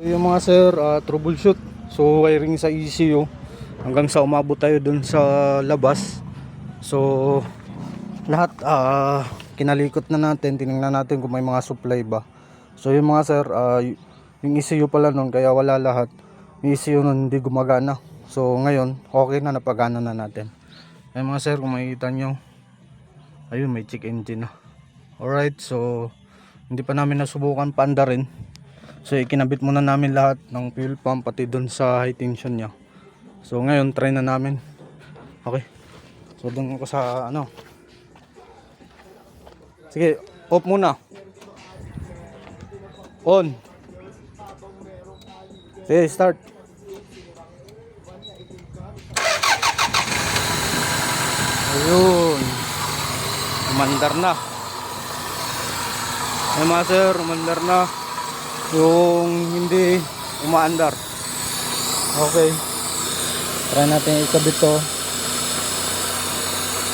Yung mga sir, troubleshoot. So wiring sa ECU hanggang sa umabot tayo dun sa labas. So lahat kinalikot na natin, tiningnan natin kung may mga supply ba. So yung mga sir, yung ECU pala nun kaya wala lahat. Yung ECU nun hindi gumagana. So ngayon okay na, napagana na natin. Ayun mga sir, kung makikita nyo, ayun may check engine na. Alright, so hindi pa namin nasubukan paandarin. So ikinabit muna namin lahat ng fuel pump pati dun sa high tension nya. So ngayon try na namin. Okay. So dun ako sa ano. Sige, off muna. On. Sige, start. Ayun. Umandar na. Ay mga sir, umandar na. Yung hindi umaandar. Okay. Try natin ikabit to.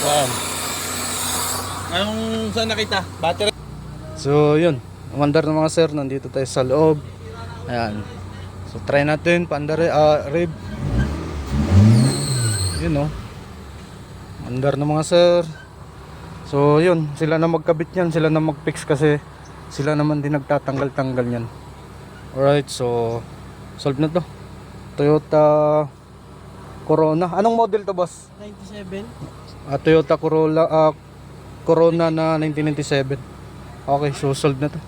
Wow. Anong saan nakita? Battery? So yun, umandar na mga sir. Nandito tayo sa loob. Ayan. So try natin paandar rib. Yun o. Umandar na mga sir. So yun, sila na magkabit yan, sila na magfix kasi sila naman din nagtatanggal-tanggal yan. Alright, so solve na to. Toyota Corona. Anong model to, boss? 97. Toyota Corolla Corona na 1997. Okay, so solve na to.